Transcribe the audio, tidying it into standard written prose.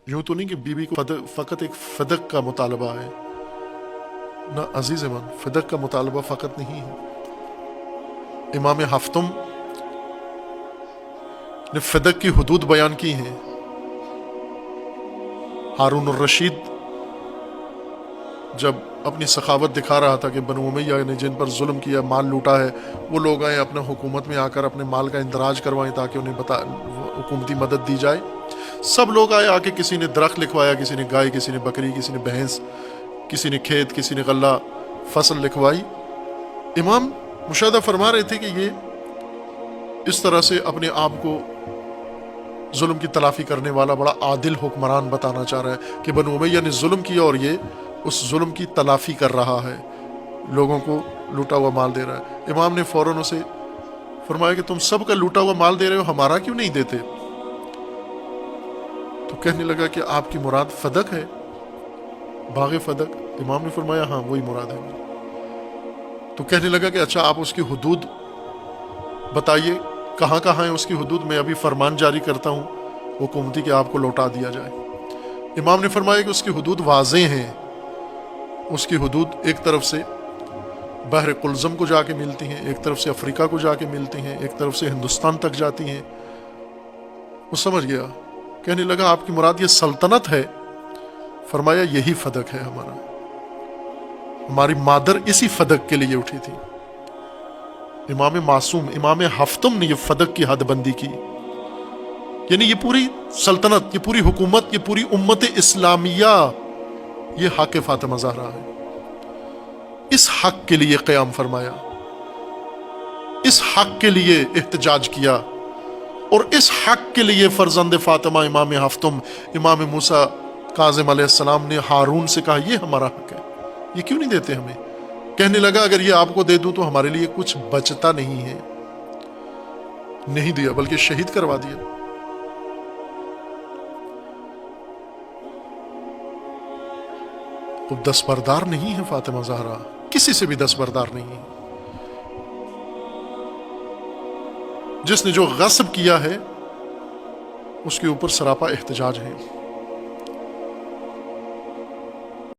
یوں تو نہیں کہ بیوی کو فقط ایک فدق کا مطالبہ ہے، نہ عزیز من، فدق کا مطالبہ فقط نہیں ہے۔ امام ہفتم نے فدق کی حدود بیان کی ہیں۔ ہارون الرشید جب اپنی سخاوت دکھا رہا تھا کہ بنو امیہ نے جن پر ظلم کیا، مال لوٹا ہے، وہ لوگ آئیں اپنے حکومت میں آ کر اپنے مال کا اندراج کروائیں تاکہ انہیں حکومتی مدد دی جائے، سب لوگ آئے، آ کے کسی نے درخت لکھوایا، کسی نے گائے، کسی نے بکری، کسی نے بھینس، کسی نے کھیت، کسی نے غلہ فصل لکھوائی۔ امام مشاہدہ فرما رہے تھے کہ یہ اس طرح سے اپنے آپ کو ظلم کی تلافی کرنے والا بڑا عادل حکمران بتانا چاہ رہا ہے کہ بنو امیہ نے ظلم کیا اور یہ اس ظلم کی تلافی کر رہا ہے، لوگوں کو لوٹا ہوا مال دے رہا ہے۔ امام نے فوراً اسے فرمایا کہ تم سب کا لوٹا ہوا مال دے رہے ہو، ہمارا کیوں نہیں دیتے؟ تو کہنے لگا کہ آپ کی مراد فدق ہے، باغ فدق؟ امام نے فرمایا ہاں وہی مراد ہے۔ تو کہنے لگا کہ اچھا آپ اس کی حدود بتائیے، کہاں کہاں ہیں اس کی حدود، میں ابھی فرمان جاری کرتا ہوں حکومتی کہ آپ کو لوٹا دیا جائے۔ امام نے فرمایا کہ اس کی حدود واضح ہیں، اس کی حدود ایک طرف سے بحر قلزم کو جا کے ملتی ہیں، ایک طرف سے افریقہ کو جا کے ملتی ہیں، ایک طرف سے ہندوستان تک جاتی ہیں۔ وہ سمجھ گیا، کہنے لگا آپ کی مراد یہ سلطنت ہے؟ فرمایا یہی فدق ہے ہمارا، ہماری مادر اسی فدق کے لیے اٹھی تھی۔ امام معصوم، امام ہفتم نے یہ فدق کی حد بندی کی، یعنی یہ پوری سلطنت، یہ پوری حکومت، یہ پوری امت اسلامیہ، یہ حق فاطمہ زہرا ہے۔ اس حق کے لیے قیام فرمایا، اس حق کے لیے احتجاج کیا، اور اس حق کے لیے فرزند فاطمہ امام ہفتم امام موسیٰ کاظم علیہ السلام نے ہارون سے کہا یہ ہمارا حق ہے، یہ کیوں نہیں دیتے ہمیں؟ کہنے لگا اگر یہ آپ کو دے دوں تو ہمارے لیے کچھ بچتا نہیں ہے۔ نہیں دیا بلکہ شہید کروا دیا۔ وہ دستبردار نہیں ہے فاطمہ زہرا، کسی سے بھی دستبردار نہیں ہے۔ جس نے جو غصب کیا ہے اس کے اوپر سراپا احتجاج ہے۔